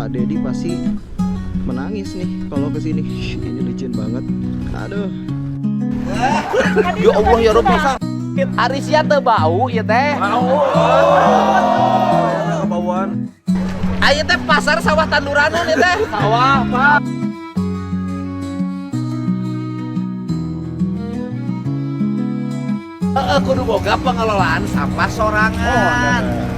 Kak Dedi pasti menangis nih kalau kesini. Ini licin banget. Aduh. Ya Allah ya Rabbi. Arisya teu bau ieu teh. Bau. Kebauan. Aya teh pasar sawah Tanduranon ieu teh. Sawah, Pak. Kudu boga pengelolaan sampah sorangan.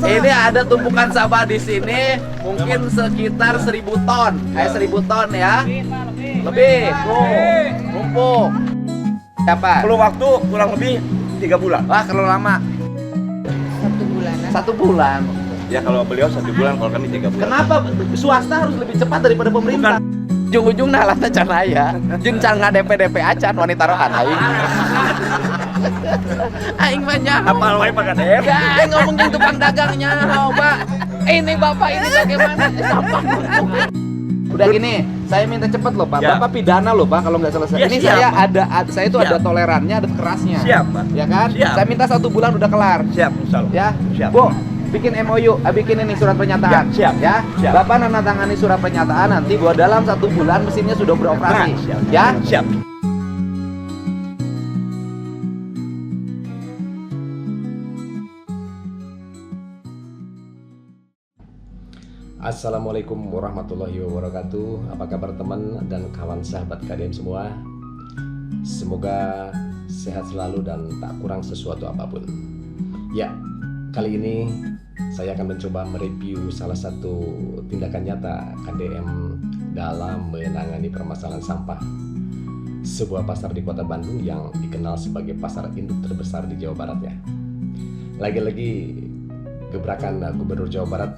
Ini ada tumpukan sampah di sini mungkin sekitar 1000 ton. 1000 ton ya. Lebih. Tuh, numpuk. Siapa? Perlu waktu kurang lebih 3 bulan. Wah, kalau lama. 1 bulan. 1 bulan. Ya kalau beliau 1 bulan, kalau kami 3 bulan. Kenapa swasta harus lebih cepat daripada pemerintah? Ujung-ujung nah latah can aya. Jeung can ngadep-dep acan wanita rohan aing. Aing mah nyaho. Apal wae Pak Kadep. Ya, aing ngomong jeung tukang dagangnya, Pak. Ini Bapak ini bagaimana sampah numpuk. Udah gini, saya minta cepet loh Pak. Ya. Bapak pidana loh Pak kalau nggak selesai. Ya, Ini siap, saya itu Siap. ada tolerannya, ada kerasnya. Siap, Pak. Ya kan? Siap. Saya minta 1 bulan udah kelar. Siap, insyaallah. Ya, Siap. Bu, bikin MOU, bikin ini surat pernyataan. Ya, siap. Ya, Siap. Bapak nandatangani surat pernyataan nanti bahwa dalam 1 bulan mesinnya sudah beroperasi. Nah, siap. Ya, Siap. Assalamualaikum warahmatullahi wabarakatuh. Apa kabar teman dan kawan sahabat KDM semua? Semoga sehat selalu dan tak kurang sesuatu apapun. Ya, kali ini saya akan mencoba mereview salah satu tindakan nyata KDM dalam menangani permasalahan sampah. Sebuah pasar di kota Bandung yang dikenal sebagai pasar induk terbesar di Jawa Barat ya. Lagi-lagi gebrakan Gubernur Jawa Barat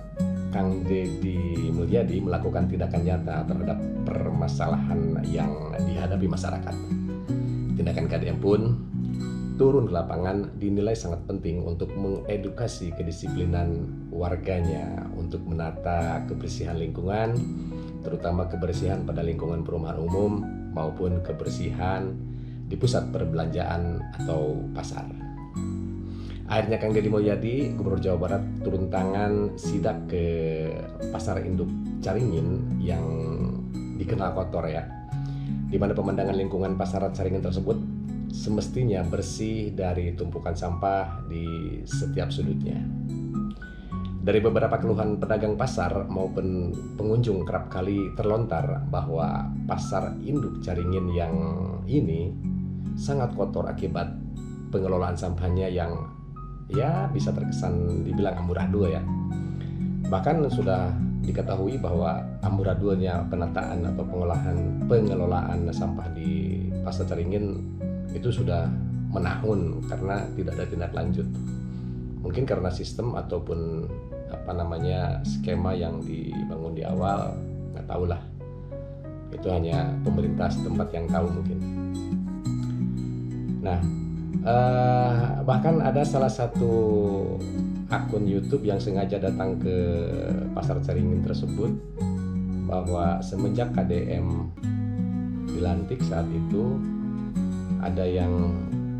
Kang Deddy Mulyadi melakukan tindakan nyata terhadap permasalahan yang dihadapi masyarakat. Tindakan KDM pun turun ke lapangan dinilai sangat penting untuk mengedukasi kedisiplinan warganya untuk menata kebersihan lingkungan, terutama kebersihan pada lingkungan perumahan umum maupun kebersihan di pusat perbelanjaan atau pasar. Akhirnya Kang Deddy Mulyadi, Gubernur Jawa Barat, turun tangan sidak ke pasar induk Caringin yang dikenal kotor ya, di mana pemandangan lingkungan pasar Caringin tersebut semestinya bersih dari tumpukan sampah di setiap sudutnya. Dari beberapa keluhan pedagang pasar maupun pengunjung kerap kali terlontar bahwa pasar induk Caringin yang ini sangat kotor akibat pengelolaan sampahnya yang ya bisa terkesan dibilang amburadul ya. Bahkan sudah diketahui bahwa amburadulnya penataan atau pengelolaan sampah di Pasar Caringin itu sudah menahun karena tidak ada tindak lanjut. Mungkin karena sistem ataupun skema yang dibangun di awal, nggak tahu lah. Itu hanya pemerintah setempat yang tahu mungkin. Nah, bahkan ada salah satu akun YouTube yang sengaja datang ke pasar Caringin tersebut bahwa semenjak KDM dilantik saat itu ada yang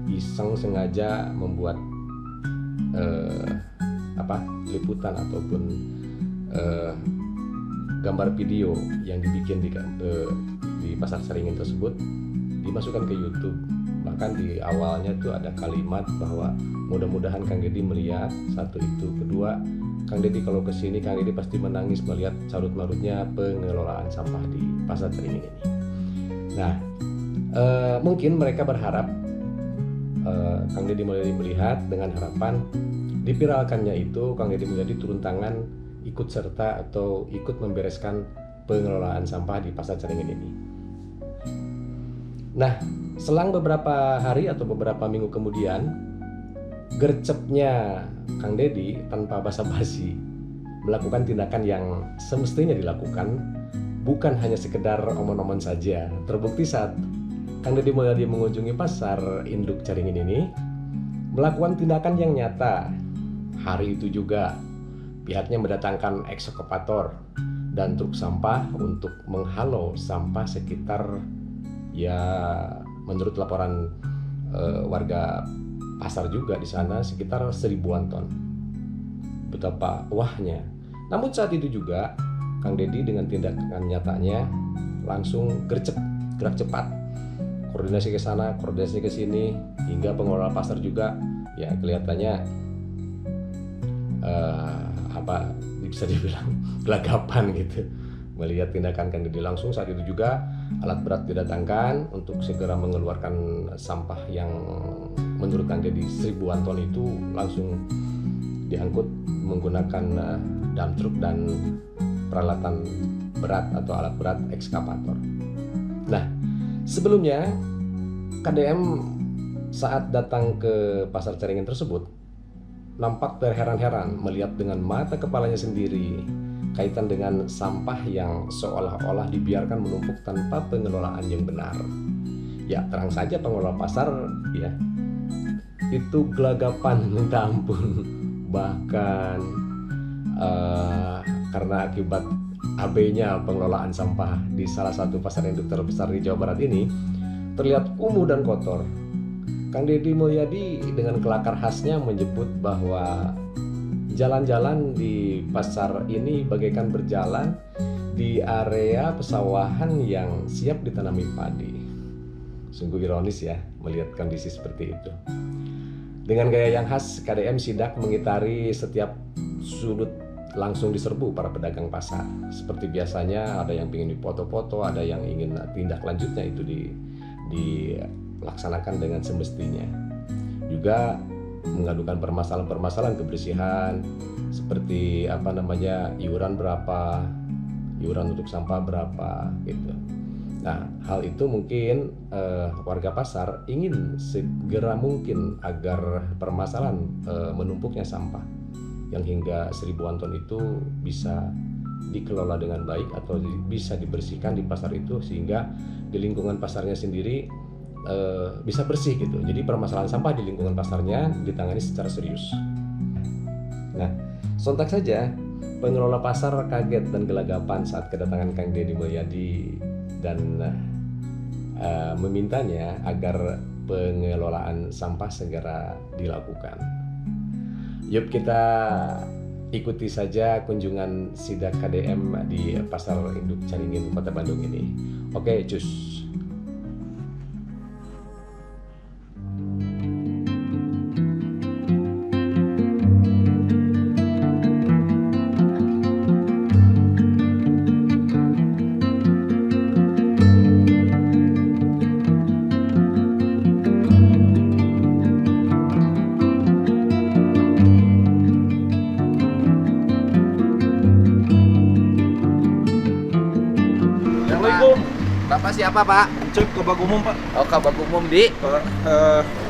iseng sengaja membuat liputan ataupun gambar video yang dibikin di pasar Caringin tersebut dimasukkan ke YouTube. Bahkan di awalnya tuh ada kalimat bahwa mudah-mudahan Kang Deddy melihat, satu itu. Kedua, Kang Deddy kalau kesini Kang Deddy pasti menangis melihat carut-marutnya pengelolaan sampah di pasar Caringin ini. Nah, mungkin mereka berharap Kang Deddy Mulyadi melihat dengan harapan dipiralkannya itu Kang Deddy Mulyadi turun tangan ikut serta atau ikut membereskan pengelolaan sampah di pasar Caringin ini. Nah, selang beberapa hari atau beberapa minggu kemudian, gercepnya Kang Deddy tanpa basa-basi melakukan tindakan yang semestinya dilakukan, bukan hanya sekedar omong-omong saja. Terbukti saat Kang Deddy Mulyadi mengunjungi pasar induk Caringin ini, melakukan tindakan yang nyata. Hari itu juga pihaknya mendatangkan ekskavator dan truk sampah untuk menghalau sampah sekitar, ya menurut laporan warga pasar juga di sana sekitar 1000-an ton. Betapa wahnya. Namun saat itu juga Kang Deddy dengan tindakan nyatanya langsung gerak cepat, koordinasi ke sana, koordinasi ke sini, hingga pengelola pasar juga ya kelihatannya bisa dibilang gelagapan gitu melihat tindakan Kang Deddy langsung. Saat itu juga alat berat didatangkan untuk segera mengeluarkan sampah yang menurut Kang Deddy 1000-an ton itu langsung diangkut menggunakan dump truck dan peralatan berat atau alat berat ekskavator. Nah, sebelumnya KDM saat datang ke pasar Caringin tersebut nampak terheran-heran melihat dengan mata kepalanya sendiri kaitan dengan sampah yang seolah-olah dibiarkan menumpuk tanpa pengelolaan yang benar. Ya, terang saja pengelola pasar ya itu gelagapan minta ampun. Bahkan karena akibat AB-nya pengelolaan sampah di salah satu pasar induk terbesar di Jawa Barat ini terlihat kumuh dan kotor. Kang Deddy Mulyadi dengan kelakar khasnya menyebut bahwa jalan-jalan di pasar ini bagaikan berjalan di area pesawahan yang siap ditanami padi. Sungguh ironis ya melihat kondisi seperti itu. Dengan gaya yang khas, KDM sidak mengitari setiap sudut langsung diserbu para pedagang pasar. Seperti biasanya ada yang ingin dipoto-foto, ada yang ingin tindak lanjutnya itu dilaksanakan dengan semestinya. Juga mengadukan permasalahan-permasalahan kebersihan seperti iuran berapa, iuran untuk sampah berapa gitu. Nah, hal itu mungkin warga pasar ingin segera mungkin agar permasalahan menumpuknya sampah yang hingga 1000-an ton itu bisa dikelola dengan baik atau bisa dibersihkan di pasar itu sehingga di lingkungan pasarnya sendiri bisa bersih gitu. Jadi permasalahan sampah di lingkungan pasarnya ditangani secara serius. Nah, sontak saja pengelola pasar kaget dan gelagapan saat kedatangan Kang Deddy Mulyadi dan memintanya agar pengelolaan sampah segera dilakukan. Yuk kita ikuti saja kunjungan sidak KDM di Pasar Induk Caringin Kota Bandung ini. Oke, cus. Bapak siapa, Pak? Cek Kabag Umum, Pak. Oh, Kabag Umum di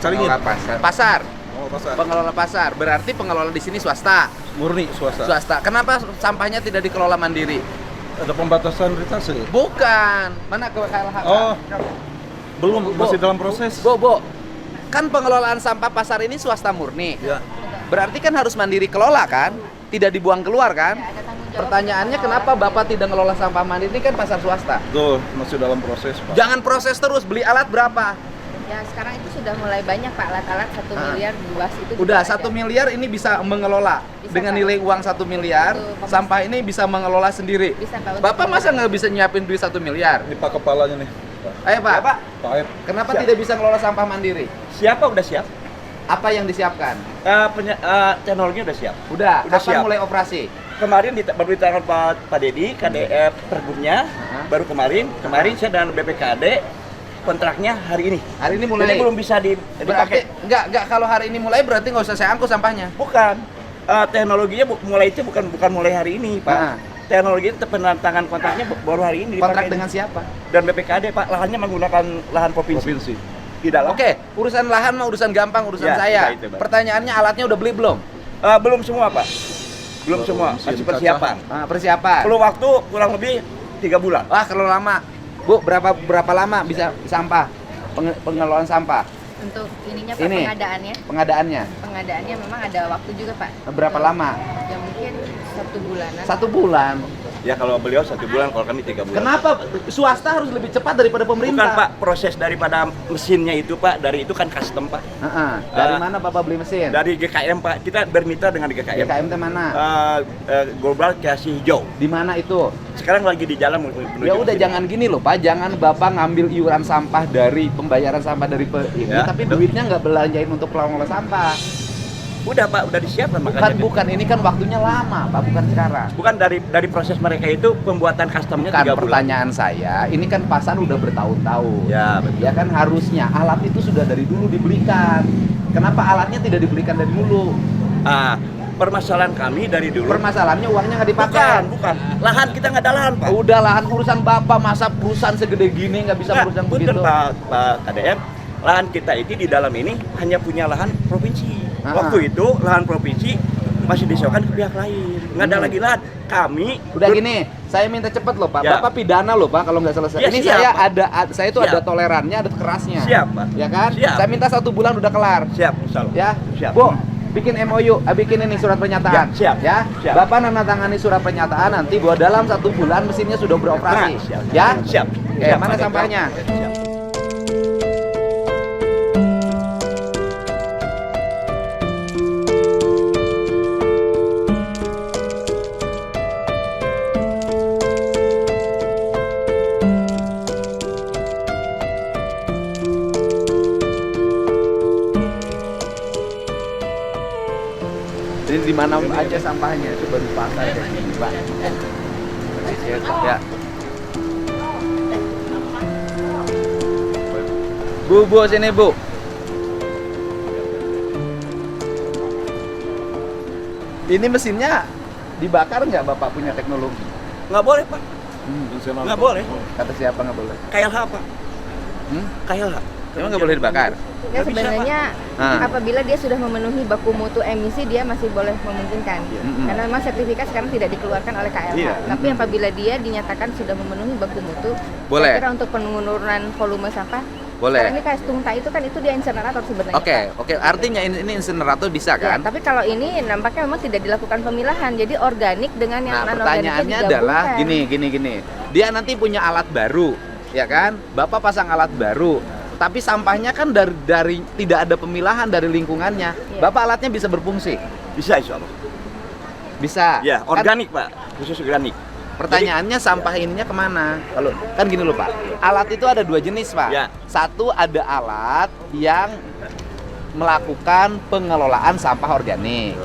Caringin. Pengelola pasar. Oh, pasar. Pengelola pasar. Berarti pengelola di sini swasta. Murni swasta. Swasta. Kenapa sampahnya tidak dikelola mandiri? Ada pembatasan ritase. Bukan. Mana ke KLHK? Oh. Belum, masih dalam proses. Bu. Kan pengelolaan sampah pasar ini swasta murni. Ya. Berarti kan harus mandiri kelola kan? Tidak dibuang keluar kan? Pertanyaannya kenapa Bapak tidak ngelola sampah mandiri? Ini kan pasar swasta. Tuh, masih dalam proses, Pak. Jangan proses terus, beli alat berapa? Ya sekarang itu sudah mulai banyak Pak alat-alat 1 miliar luas itu. Udah juga 1 ada. miliar ini bisa mengelola. Bisa, dengan Pak. nilai uang 1 miliar, Betul, sampah ini bisa mengelola sendiri. Bisa, Pak. Bapak masa nggak bisa nyiapin duit 1 miliar? Ini Pak kepalanya nih, Pak. Ayo Pak, Pak Ed. kenapa Siap. tidak bisa ngelola sampah mandiri? Siapa udah siap? Apa yang disiapkan? Teknologi udah siap. Udah Udah kapan siap. mulai operasi? Kemarin baru ditangan Pak Deddy, KDF pergubnya, baru kemarin saya dan BPKD kontraknya hari ini. Hari ini mulai. Jadi belum bisa Berarti dipakai. enggak kalau hari ini mulai berarti nggak usah saya angkut sampahnya. Bukan. Teknologinya mulai itu bukan mulai hari ini, Pak. Nah. Teknologi itu penantangan kontraknya baru hari ini Kontrak dipakai. dengan siapa? Dan BPKD, Pak, lahannya menggunakan lahan provinsi. Di dalam. Oke, urusan lahan mah urusan gampang, urusan Ya, saya. itu, Pak. Pertanyaannya alatnya udah beli belum? Belum semua, Pak. Belum semua, masih persiapan. Persiapan. Perlu waktu kurang lebih 3 bulan. Wah, kalau lama. Bu, berapa lama bisa sampah? Pengelolaan sampah. Untuk ininya Pak, Ini. pengadaannya Pengadaannya memang ada waktu juga Pak. berapa lama? Ya mungkin 1 bulanan. 1 bulan. Ya kalau beliau 1 bulan, kalau kami 3 bulan. Kenapa swasta harus lebih cepat daripada Bukan pemerintah? Pak, proses daripada mesinnya itu Pak, dari itu kan custom Pak. Dari mana Bapak beli mesin? Dari GKM Pak, kita bermitra dengan GKM. GKM teh mana? Global Kreasi Hijau. Di mana itu? Sekarang lagi di jalan menuju Ya udah ke sini. jangan gini loh Pak, jangan Bapak ngambil iuran sampah dari pembayaran sampah dari ini, Ya, tapi betul. duitnya nggak belanjain untuk pengelola sampah. Udah Pak, udah disiapkan makanya. Bukan, ini kan waktunya lama Pak, bukan sekarang. Bukan dari proses mereka itu pembuatan customnya Bukan, 3 bulan. pertanyaan saya, ini kan pasar udah bertahun-tahun. Ya, betul. Ya kan harusnya alat itu sudah dari dulu dibelikan. Kenapa alatnya tidak dibelikan dari dulu? Permasalahan kami dari dulu. Permasalahannya uangnya nggak dipakai. Bukan. Lahan kita nggak ada lahan Pak. Udah lahan urusan Bapak, masa perusahaan segede gini nggak bisa Nggak, urusan punten, begitu. Pak KDM, lahan kita itu di dalam ini hanya punya lahan provinsi. Ah. Waktu itu lahan provinsi masih disewakan ke pihak lain. Nggak ada lagi lahan. Kami Udah gini, saya minta cepet loh Pak. Ya. Bapak pidana loh Pak kalau nggak selesai. Ya, Ini siap, saya Pak. saya itu Siap. ada tolerannya, ada kerasnya. Siap, Pak. Ya kan? Siap. Saya minta 1 bulan udah kelar. Siap, insyaallah. Ya. Siap. Bu, bikin MOU, bikin ini surat pernyataan. Ya, siap. Ya. Siap. Bapak nandatangani surat pernyataan nanti bahwa dalam 1 bulan mesinnya sudah beroperasi. Nah, siap. Ya. Siap. Oke, Siap, mana Pak. sampahnya? Siap. Jadi di mana aja sampahnya itu baru pasar kayak gini, Pak. Ya. Bu, sini Bu. Ini mesinnya dibakar nggak Bapak punya teknologi? Nggak boleh Pak. Nggak boleh. Kata siapa nggak boleh? KLH Pak. KLH. Emang nggak boleh dibakar? Ya Nggak bisa, sebenarnya Ah. apabila dia sudah memenuhi baku mutu emisi dia masih boleh memungkinkan. Mm-mm. Karena memang sertifikat sekarang tidak dikeluarkan oleh KLH. Iya. Tapi apabila dia dinyatakan sudah memenuhi baku mutu, Boleh. saya kira untuk penurunan volume sampah. Boleh. Karena ini kayak tungta itu kan itu dia insenerator sebenarnya. Oke. Artinya ini insenerator bisa Ya, kan? tapi kalau ini nampaknya memang tidak dilakukan pemilahan. Jadi organik dengan yang Nah, non-organiknya pertanyaannya adalah gini. Dia nanti punya alat baru, ya kan? Bapak pasang alat baru, tapi sampahnya kan dari tidak ada pemilahan dari lingkungannya. Iya. Bapak alatnya bisa berfungsi? Bisa insyaallah. Bisa. Ya, Kan organik Pak. Khusus organik. pertanyaannya sampah ininya kemana? Kalau kan gini loh Pak, alat itu ada 2 jenis Pak. Ya. Satu ada alat yang melakukan pengelolaan sampah organik.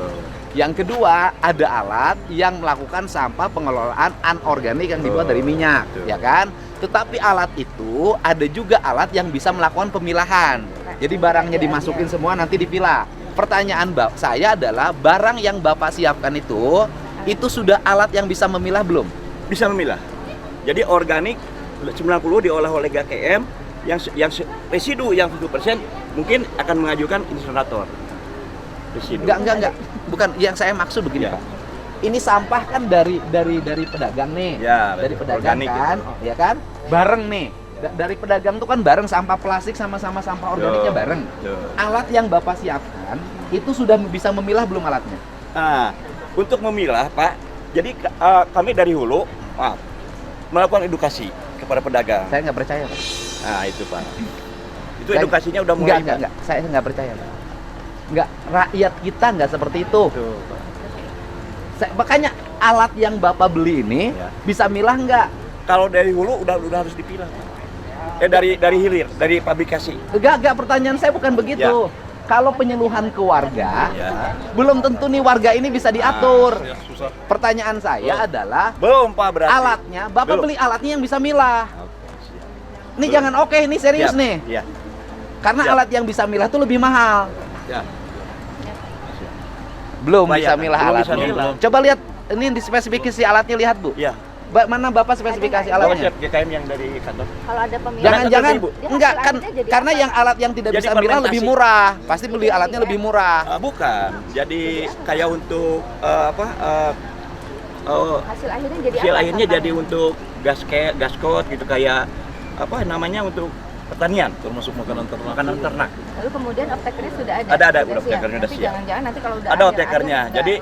Yang kedua ada alat yang melakukan sampah pengelolaan anorganik yang dibuat dari minyak, Betul. ya kan? Tetapi alat itu ada juga alat yang bisa melakukan pemilahan. Jadi barangnya dimasukin semua nanti dipilah. Pertanyaan saya adalah barang yang Bapak siapkan itu sudah alat yang bisa memilah belum? Bisa memilah. Jadi organik 90 diolah oleh GKM, yang residu yang 1% mungkin akan mengajukan insenerator. Residu. Enggak. Bukan, yang saya maksud begini Ya. Pak. Ini sampah kan dari pedagang nih. Ya, dari betul. pedagang Organik kan, ya kan? Bareng nih. Dari pedagang tuh kan bareng sampah plastik sama sampah organiknya Betul. bareng. Betul. Alat yang Bapak siapkan itu sudah bisa memilah belum alatnya? Nah, untuk memilah Pak, jadi kami dari hulu melakukan edukasi kepada pedagang. Saya nggak percaya Pak. Nah itu Pak. Itu Saya- edukasinya udah mulai. Enggak. Saya nggak percaya Pak. Nggak, rakyat kita nggak seperti itu. Tuh, Pak. Makanya alat yang Bapak beli ini Ya. bisa milah nggak? Kalau dari hulu udah harus dipilah. Pak. Dari hilir, dari pabrikasi. Enggak, pertanyaan saya bukan begitu. Kalau penyeluhan ke warga, Ya. belum tentu nih warga ini bisa diatur. Ya, susah. Pertanyaan saya adalah Belum Pak berarti. alatnya, Bapak Belum. beli alatnya yang bisa milah. Oke, siap. Ini jangan oke, ini serius Siap. nih. Iya. Karena Siap. alat yang bisa milah itu lebih mahal. Ya. Belum Bayar. bisa milah Belum bisa alatnya. milah. Coba lihat ini di spesifikasi alatnya, lihat Bu. Iya. Mana Bapak spesifikasi Bawa alatnya? siap GKM yang dari kantor. Kalau ada pemilahan Jangan-jangan Ibu. Dia enggak hasil kan akhirnya jadi karena apa? yang alat yang tidak Jadi bisa milah lebih fermentasi. murah. Pasti beli alatnya lebih murah. Bukan. Jadi kayak untuk hasil akhirnya jadi hasil apa akhirnya sampahnya? jadi untuk gaskot gitu kayak apa namanya untuk pertanian, Termasuk makanan ternak. makanan ternak. Lalu kemudian off-takernya sudah ada. Ada, Sudah off-takernya siap. udah Nanti siap. jangan-jangan nanti kalau udah Ada off-takernya. ada, Jadi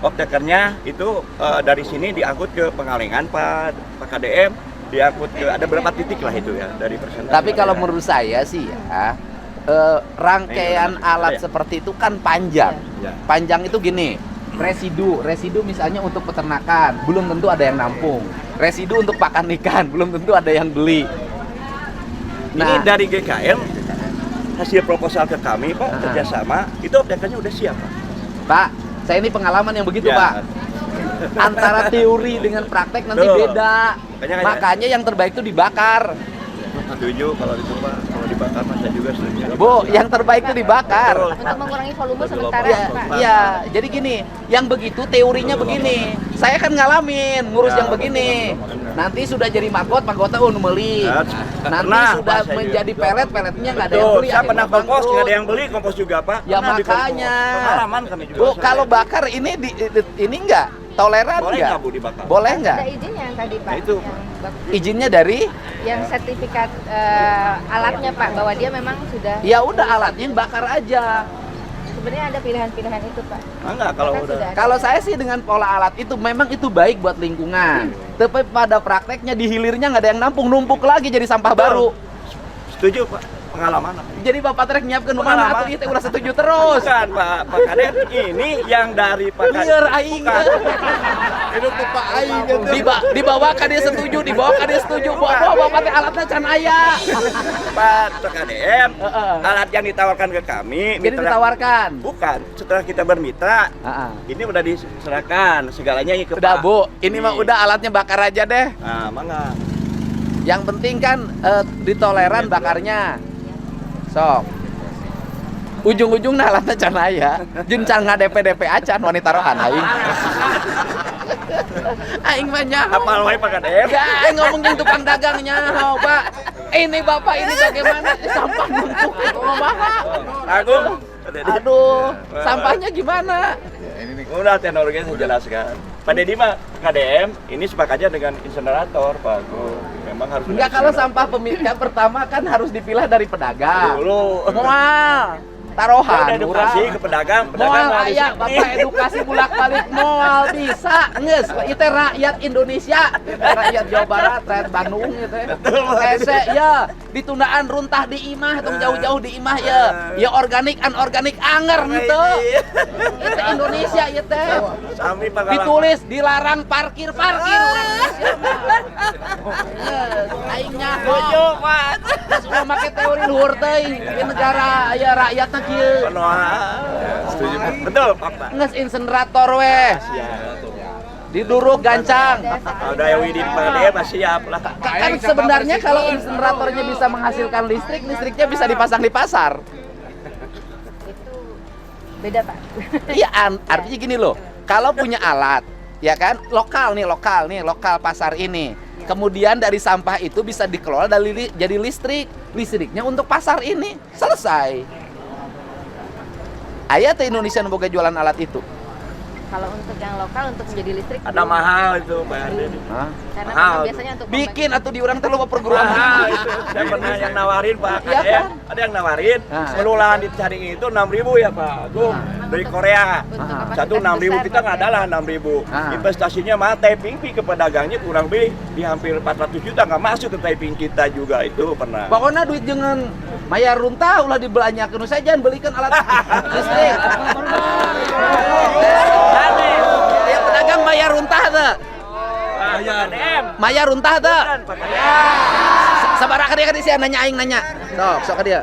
off-takernya itu dari sini diangkut ke Pengalengan Pak KDM, diangkut ke ada berapa titik lah itu ya dari persentase. Tapi kalau menurut saya sih ya, rangkaian alat seperti itu kan panjang. Ya. Panjang itu gini, residu misalnya untuk peternakan, belum tentu ada yang nampung. Residu untuk pakan ikan, belum tentu ada yang beli. Ini dari GKM hasil proposal ke kami Pak, kerjasama itu off-takernya udah siap Pak. Pak, saya ini pengalaman yang begitu Ya. Pak. Antara teori dengan praktek nanti Betul. beda. Makanya yang terbaik itu dibakar. Setuju kalau itu Pak, kalau dibakar Mas saya juga setuju. Bu, yang terbaik itu dibakar. Betul. Untuk mengurangi volume sementara Ya, Pak. iya. Jadi gini, yang begitu teorinya begini. Saya kan ngalamin ngurus Ya, yang begini. Nanti sudah jadi magotnya meli. Nanti Pernah, sudah Pak, saya menjadi juga. peletnya nggak ada yang Betul, beli. saya pernah akhirnya kompos, bangkrut. nggak ada yang beli kompos juga Pak. Ya Pernah di makanya. kompos. Pengalaman kami juga. Bu, saya. kalau bakar ini ini enggak toleran boleh nggak? nggak Bu dibakar? Boleh nggak? Ada izinnya yang tadi Pak. Nah, itu. Izinnya dari? Yang sertifikat alatnya Pak, bahwa dia memang sudah. Ya udah alatnya bakar aja. Sebenarnya ada pilihan-pilihan itu Pak. Enggak kalau Kan udah. sudah ada. Kalau saya sih dengan pola alat itu memang itu baik buat lingkungan. Tapi pada prakteknya di hilirnya nggak ada yang nampung, numpuk lagi jadi sampah Betul. baru. Setuju Pak, pengalaman. Jadi Bapak Trek nyiapkan Pengalaman. mana atuh itu udah setuju terus. Bukan Pak Kadep, ini yang dari Pak Kadep. Liar aing. Bukan. Itu tuh Pak Aing gitu. Dibawa ke dia setuju, dibawa ke dia setuju. Bawa Bapak teh alatnya can aya. Pak KDM, Heeh. alat yang ditawarkan ke kami, Jadi ditawarkan. bukan, setelah kita bermitra, Heeh. ini udah diserahkan segalanya ke Udah Pak. Bu, ini mah udah alatnya bakar aja deh. Nah, mangga. Yang penting kan ditoleran bakarnya. Sok. Ujung-ujung nah alatnya can aya. Jeung can ngadep acan wanita rohan aing. Aing mah nyaho. Apal wae Pak KDM? Ya, aing ngomong jeung tukang dagang nyaho, Pak. Ini Bapak ini bagaimana sampah numpuk kumaha? Agung. Aduh, sampahnya gimana? Udah teknologinya saya jelaskan. Pak Dedi mah KDM ini sepakatnya dengan insenerator Pak Agung. Memang harus. Enggak, kalau sampah pemilikan pertama kan harus dipilah dari pedagang. dulu. Mual, taruhan, Udah edukasi murah. ke pedagang, Moal mah aya, disiplin. Bapak edukasi bolak-balik moal bisa. Geus, itu rakyat Indonesia, itu rakyat Jawa Barat, rakyat Bandung gitu ya. Hese ya, ditundaan runtah di imah, tong jauh-jauh di imah ya. Ya organik anorganik anger gitu. Itu Indonesia ya teh. Sami pengalaman. Ditulis dilarang parkir orang Indonesia mah. Geus, aing nyaho. Pak. Sudah make teori luhur teuing. Di negara aya rakyatna kieu. Setuju Pak. Betul Pak. Nges insenerator weh. Diduruk gancang. Udah ya Widin Pak KDM masih siap lah. Kan sebenarnya kalau inseneratornya bisa menghasilkan listrik, listriknya bisa dipasang di pasar. Itu beda Pak. Iya, artinya gini loh. Kalau punya alat, ya kan, lokal pasar ini. Kemudian dari sampah itu bisa dikelola jadi listrik. Listriknya untuk pasar ini. Selesai. Aya teh Indonesia nu boga jualan alat itu. Kalau untuk yang lokal untuk menjadi listrik Ada belum. mahal itu Pak Arden. Hah? Karena mahal memang tuh. biasanya untuk Bikin atau diurang teh loba perguruan Mahal tinggi. itu. Saya pernah yang nawarin Pak Iya KDM. kan? Ada yang nawarin. Nah. Penularan dicari itu 6.000 ya Pak Agung. Dari Korea. untuk Ah. kapasitas Satu 6.000 besar, kita Pak, nggak ya. ada lah 6.000. Ah. Investasinya mah taping fee ke pedagangnya kurang lebih di hampir 400 juta nggak masuk ke taping kita juga itu pernah. Pokoknya duit jangan mayar runtah ulah dibelanjakeun saya jangan belikan alat listrik. Ya pedagang mayar runtah teh. KDM. Mayar runtah teh. Bukan, Pak KDM. Sabaraha ka dia ka sia nanya aing nanya. Sok ka dia.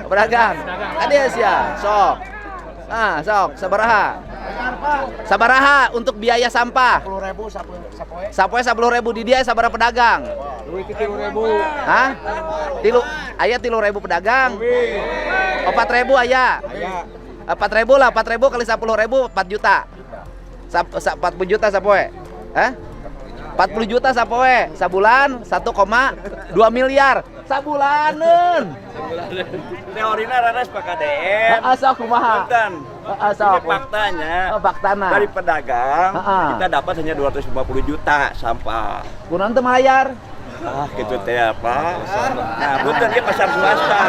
Pedagang. Ka dia sia. Sok. Ah, sok sabaraha? Sabaraha untuk biaya sampah? 10.000 sapoe. Sapoe 10.000 di dia sabaraha pedagang? Duit 3.000. Hah? Aya 3.000 pedagang. 4.000 aya. Aya. 4.000 lah, 4.000 kali 10.000 4 juta. 40 juta sapoe. Hah? 40 juta sapoe. Sabulan 1,2 miliar. Sabulaneun. Teorina rares Pak KDM. Asa kumaha? Punten. Asa Ini faktanya. faktana. Dari pedagang Ha-ha. kita dapat hanya 250 juta sampah. Kunaon teu malayar? gitu teh apa? Nah, bukan dia pasar swasta.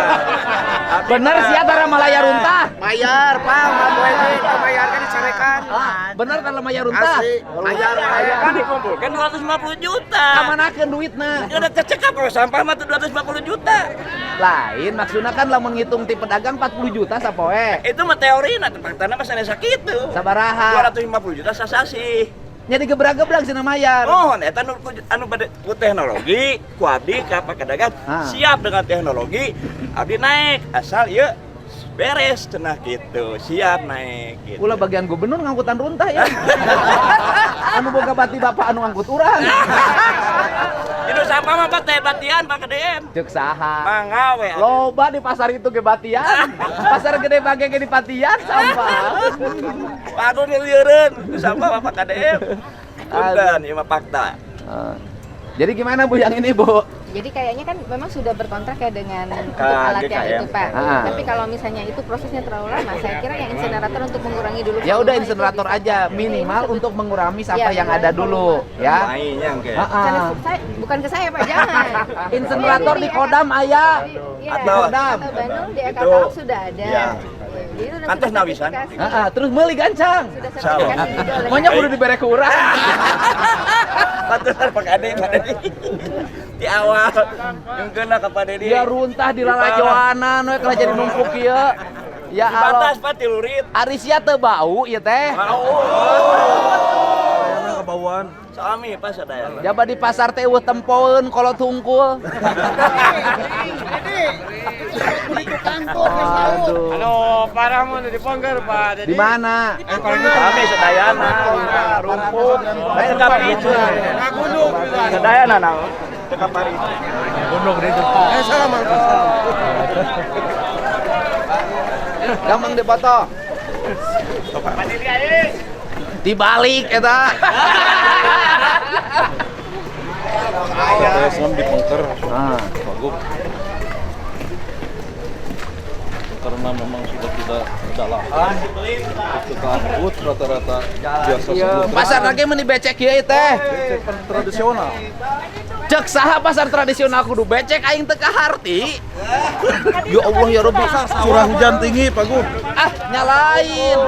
Bener sih antara Malaya Runtah. Mayar, Pak, mau ini mayar kan dicarekan. Bener kan Malaya Runtah. Mayar. Kan dikumpulkan 250 juta. Kamanakeun duitna. Udah tercekap kalau sampah mah tuh 250 juta. Lain maksudnya kan lamun ngitung ti pedagang 40 juta sapoe. Itu mah teori nah faktana mah sanes sakitu. Sabaraha. 250 juta sasasi. Nya digebrak-gebrak cenah mayar. Oh, eta anu pada ku teknologi, ku abdi ka pakadangan siap dengan teknologi, abdi naik asal ieu beres cenah gitu, siap naik gitu. Ulah bagian gubernur ngangkutan runtah ya. Anu boga bati bapak anu ngangkut urang. Itu sampah mah teh batian Pak KDM. Ceuk saha. Mangga we. Loba di pasar itu ge batian. Pasar gede bage ge di patian sampah. Aduh milieureun sampah Pak KDM. Punten ieu mah fakta. Jadi gimana Bu yang ini Bu? Jadi kayaknya kan memang sudah berkontrak ya dengan untuk GKM. alat yang itu Pak. Ah. Tapi kalau misalnya itu prosesnya terlalu lama, saya kira yang insinerator untuk mengurangi dulu. Ya udah volume itu insinerator bisa. aja minimal untuk mengurangi sampah Ya, yang ada mengurangi dulu ya. Mainnya engke. Bukan ke saya Pak, jangan. Insinerator di Kodam aya. Iya, Atau- atau Bandung di itu- Ekatalog sudah ada. Iya. Jadi itu Antos sudah nawisan. sertifikasi. Terus meuli gancang. Sudah sertifikasi juga oleh Maunya kudu dibere ke urang. Patusan Pak KDM ada di awal. Yang kena kepada dia. Dia runtah di lalajoanan we kalau jadi numpuk ieu. Ya Batas Allah. Pak tilurit. Ari sia teu bau ieu teh. Kayaknya kebauan. Suami pas sadaya. Jaba di pasar teh eueuh tempoeun kolot hungkul. Aduh. Halo, parah mau di Pongger, Pak. Di mana? Kami sedayana. Rumput. Lain kapi itu. Sedayana nang. Teka pari. Gampang dipoto. Dibalik eta. Saya Islam di bunker. Bagus. Karena memang sudah tidak ada lahan. Kita angkut rata-rata biasa sebelum Pasar lagi meni becek ieu teh. kan tradisional. Cek saha pasar tradisional kudu becek aing teu kaharti. Ya Allah ya Rabbi. Curah hujan tinggi, Pak Gu. Ah, nyalain.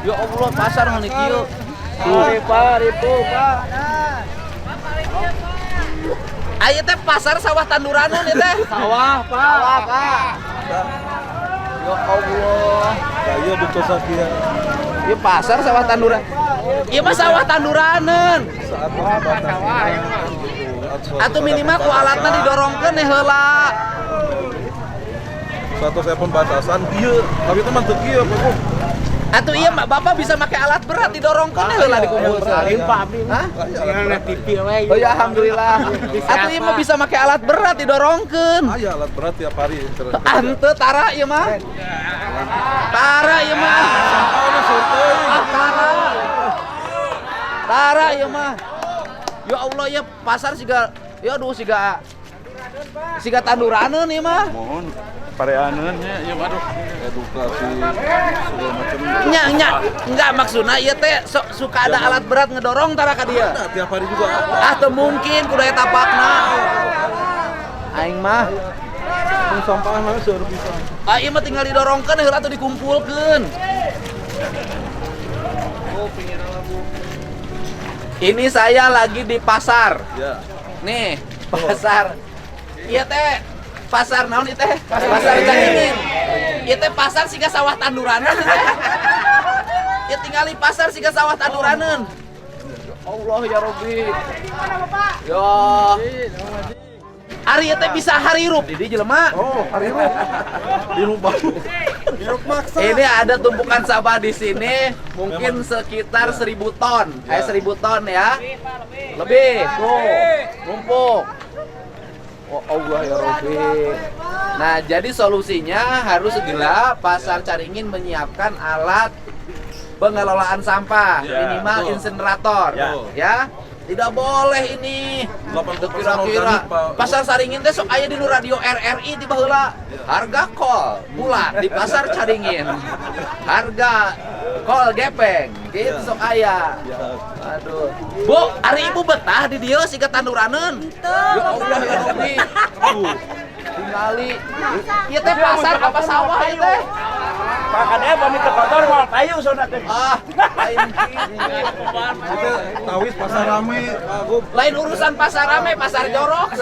Ya Allah pasar meni kieu. Pak. Ayo teh pasar sawah tanduranan ya teh. Sawah, Pak. Sawah, Kak. Ya Allah. Saya betul sakia. Ieu pasar sawah tanduran. Ieu mah sawah tanduranan. Saat sawah Atuh minimal ku alatna didorongkeun heula. Satu saya pembatasan dia, tapi teman teu kieu, Pak Gu. Atuh iya Bapak bisa pakai alat berat didorongkeun heula dikumpulkeun. Pak Abdi. Hah? Jangan TV we. Oh ya alhamdulillah. Atuh iya mah bisa pakai alat berat didorongkeun. Aya alat berat tiap hari. Anteu tara ieu mah. Tara ieu mah. Ah, tara. Tara ieu mah. Ya Allah ya pasar siga ya aduh siga tanduraneun ieu mah. Mohon pareaneunnya ya baru edukasi segala macam. Nya enggak maksudna ieu teh suka ada alat berat ngedorong tara ka dieu. Nah, tiap hari juga ada. Ah teu mungkin kudu eta tapakna. Aing mah Pung sampah mah seueur pisan. ah ieu mah tinggal didorongkeun heula atuh dikumpulkeun. Ini saya lagi di pasar. Ya. Nih, pasar. Iya teh, pasar naon ieu teh? Pasar Caringin. Ieu teh pasar siga sawah tanduranan. Ieu tinggal di pasar siga sawah tanduranan. Allah ya Rabbi. Ya. Ari ieu teh bisa harirup di dieu jelema. Oh, hari ini di rumah. Ini ada tumpukan sampah di sini mungkin sekitar 1.000 ton. 1.000 ton ya. Lebih. Tuh, numpuk. Oh Allah ya Rabbi. Nah, jadi solusinya harus segera Pasar Caringin menyiapkan alat pengelolaan sampah, Ya, minimal betul. insinerator. Ya. Tidak boleh ini. 80% Kira-kira organik, Pak. Pasar Caringin teh sok aya di nu radio RRI tiba heula. Harga kol bulan di Pasar Caringin. Harga Kol gepeng, gitu sok aya. Aduh. Bu, hari ibu betah di dieu siga tanduraneun. Ya Allah ya Robi. Tingali. Ieu teh pasar apa sawah ieu teh? Makanya kami ke kotor mau payu saudara teh. Ah, lain Tawis pasar rame, Gub. lain urusan pasar rame, pasar jorok.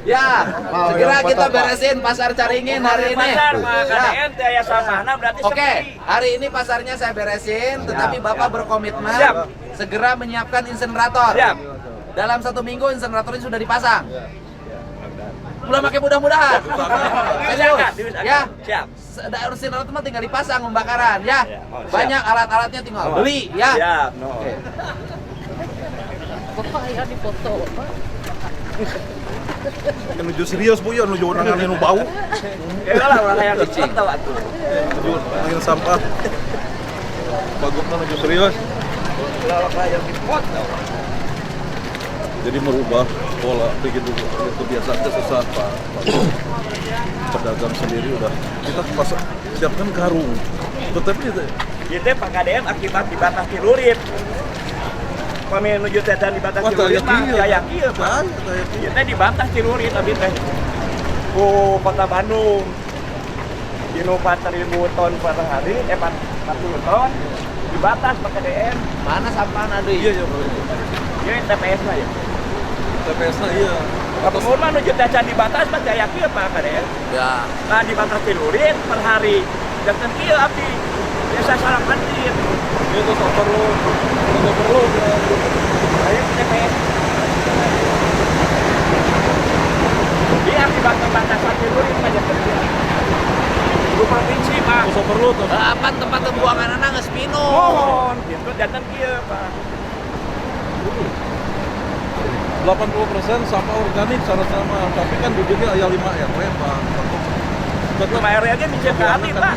Ya, segera kita beresin pasar Caringin hari ini. Pasar Ya. makanya teh aya samahna berarti Oke, hari ini pasarnya saya beresin, tetapi Bapak berkomitmen Siap. segera menyiapkan insenerator. Siap. Dalam 1 minggu insenerator ini sudah dipasang. Udah pakai mudah-mudahan. Serius. Ya. Siap. Insenerator mah tinggal dipasang pembakaran ya. Oh, siap. Banyak alat-alatnya tinggal beli ya. Siap. No. Oke. Bapak ya di foto. Menuju serius Bu ya, menuju orang anu bau. Ya lah orang yang kecil tahu atuh. Menuju angin sampah. Bagusnya menuju serius. Kalau kayak pot tahu. Jadi merubah pola begitu kebiasaannya sesat Pak. Pedagang sendiri udah kita pasang siapkan karung. Tetapi Itu Pak KDM akibat dibatas tilurit. Kami menuju tetan dibatas tilurit mah ya kieu Pak. Ieu teh dibatas tilurit tapi teh ku Kota Bandung. Dino 4.000 ton per hari, 40 ton dibatas Pak KDM. Mana sampahna deui? iya Bro. Ieu TPS lah ya. TPS-nya iya. Kamu mah menuju tetan dibatas Pak ya kieu Pak KDM. Ya. Nah dibatas tilurit per hari. Jangan kieu abdi. Biasa salah kantin. Itu tak perlu Ayo TPS. Di akibat pembatasan tilurit saja kerja. Rumah kunci Pak. usah perlu tuh. Apa tempat pembuangan anak geus minum. Mohon, itu datang kieu Pak. 80% sampah organik sama, tapi kan duduknya aya 5 RW Pak. Betul Pak RW bisa ke abdi Pak.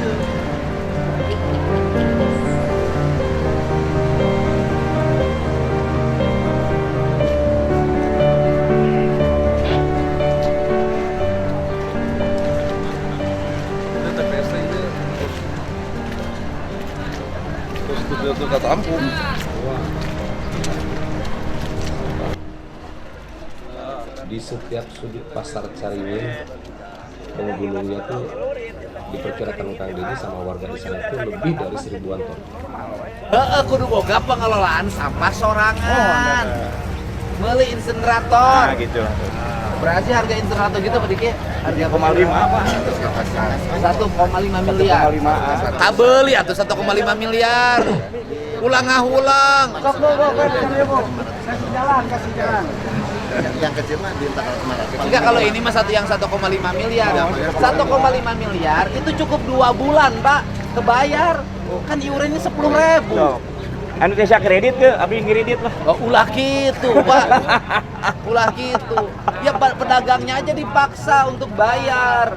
Ini TPS ini terus tuh tampung. Di setiap sudut pasar Caringin penghulunya tuh diperkirakan Kang Deddy sama warga di sana itu lebih dari 1000-an ton. Heeh, kudu boga pengelolaan sampah sorangan. Meuli insenerator. Nah gitu. Berarti harga insenerator gitu apa dikit? Harga 1,5 Pak. 1,5 miliar. 1,5. Kabeli atuh 1,5 miliar. Ulang ngahulang. Yang kecil mah di Enggak, kalau ini mah yang 1,5 miliar. 1,5 miliar itu cukup 2 bulan, Pak. Kebayar. Kan iurannya 10.000. Anu teh kredit ke, abdi ngiridit lah. Oh, ulah gitu, Pak. Ulah gitu. Ya pedagangnya aja dipaksa untuk bayar.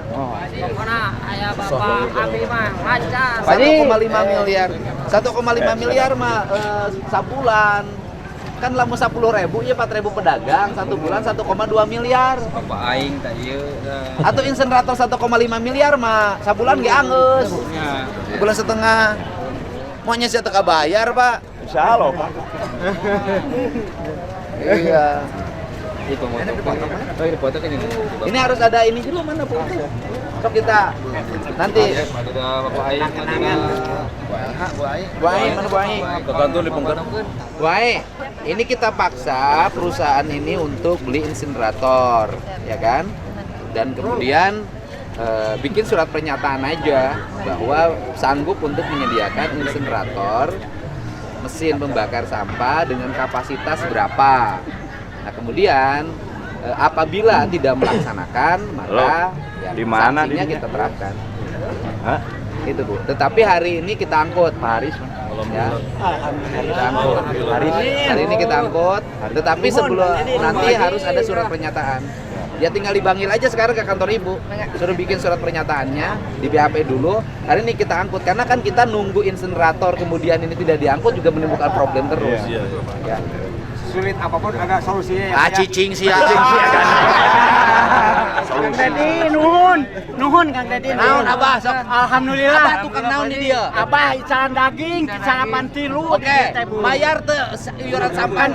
Mana ayah bapak abdi mah lancar. 1,5 miliar. 1,5 miliar mah sabulan. Kan lamun 10.000 ya 4.000 pedagang, 1 bulan 1,2 miliar. Bapak aing tah ieu. Atau insenerator 1,5 miliar mah sabulan ge angeus. Bulan setengah. Maunya saya teka bayar, Pak. Insya Allah Pak. Iya. Itu foto. Oh, ini foto kan ini. Ini harus ada ini dulu, mana Bu? Sok kita nanti Ada Bapak aing Bu Ai, mana Bu Ai? Ke kantor dipengkan. Bu Ai, ini kita paksa perusahaan ini untuk beli insenerator, ya kan? Dan kemudian bikin surat pernyataan aja bahwa sanggup untuk menyediakan insenerator mesin pembakar sampah dengan kapasitas berapa. Nah kemudian apabila tidak melaksanakan maka ya, Di mana sanksinya di- kita terapkan. Hah? Itu Bu. Tetapi hari ini kita angkut. Paris. Ya. Kita angkut. Hari ini kita angkut. Tetapi sebelum nanti harus ada surat pernyataan. Ya tinggal dipanggil aja sekarang ke kantor ibu, suruh bikin surat pernyataannya, di BAP dulu. Hari ini kita angkut, karena kan kita nunggu insenerator, kemudian ini tidak diangkut juga menimbulkan problem terus. Ya. Sulit apapun agak solusinya ya. Cicing sih, Kang Dedi nuhun Kang Dedi. Naon Abah? Sok. Alhamdulillah. Abah tukang naon di dia? Abah icaran daging, sarapan tilu. Oke, mayar teh iuran sampah.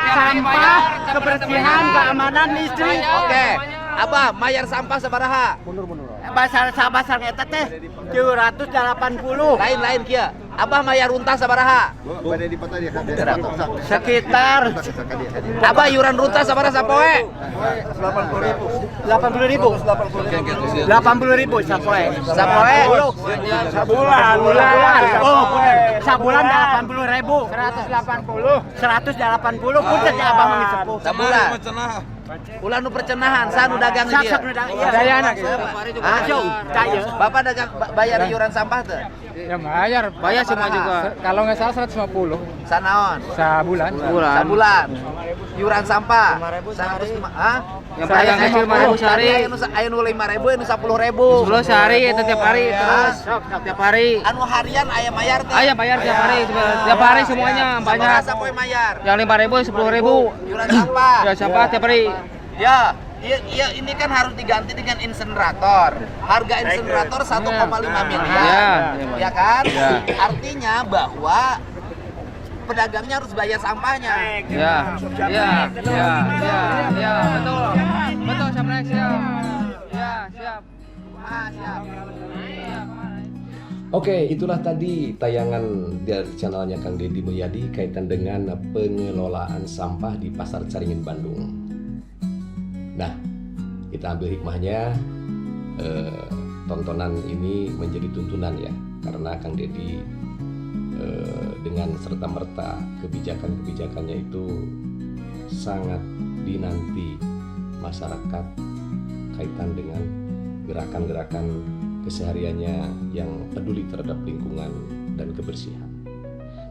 Sampah, kebersihan, keamanan listrik. Oke, Abah mayar sampah sabaraha? Basar eta teh 780. Lain kia. Abah mayar untas sabaraha? Sekitar Abah iuran runtas sabaraha sapoe? 80.000 sapoe. Sapoe? Sabulan. Oh, sabulan 80.000. 180 pun teh Abah mah sepuh. Sabulan. Ulah nu percenahan, sanu dagang di dia. Dayana Ayo, Bapak dagang bayar iuran sampah teh? Ya bayar semua juga. Kalau nggak salah 150 Sanaon? sebulan. Sabulan. Iuran sampah 105. Hah? Yang bayar 5.000 sehari. Aya nu 5.000, anu 10.000. 10 sehari itu tiap hari terus. Tiap hari. Anu harian aya mayar teh. Ayah bayar tiap hari. Tiap hari semuanya banyak. Sabaraha poe mayar? Yang 5.000, 10.000. Iuran sampah. Ya siapa tiap hari. Ya, iya ini kan harus diganti dengan insenerator. Harga insenerator 1,5 miliar. Ya kan? Artinya bahwa pedagangnya harus bayar sampahnya. Ya, betul. Betul, siap. Ya, siap. Siap. Oke, itulah tadi tayangan dari channelnya Kang Dedi Mulyadi kaitan dengan pengelolaan sampah di Pasar Caringin, Bandung. Nah, kita ambil hikmahnya, tontonan ini menjadi tuntunan ya, karena Kang Dedi dengan serta-merta kebijakan-kebijakannya itu sangat dinanti masyarakat kaitan dengan gerakan-gerakan kesehariannya yang peduli terhadap lingkungan dan kebersihan.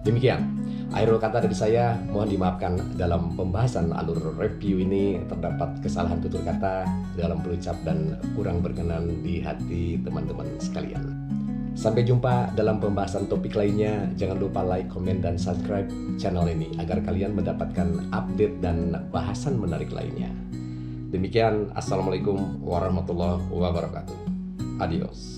Demikian, akhir kata dari saya, mohon dimaafkan dalam pembahasan alur review ini terdapat kesalahan tutur kata dalam berucap dan kurang berkenan di hati teman-teman sekalian. Sampai jumpa dalam pembahasan topik lainnya. Jangan lupa like, komen, dan subscribe channel ini agar kalian mendapatkan update dan bahasan menarik lainnya. Demikian, Assalamualaikum warahmatullahi wabarakatuh. Adios.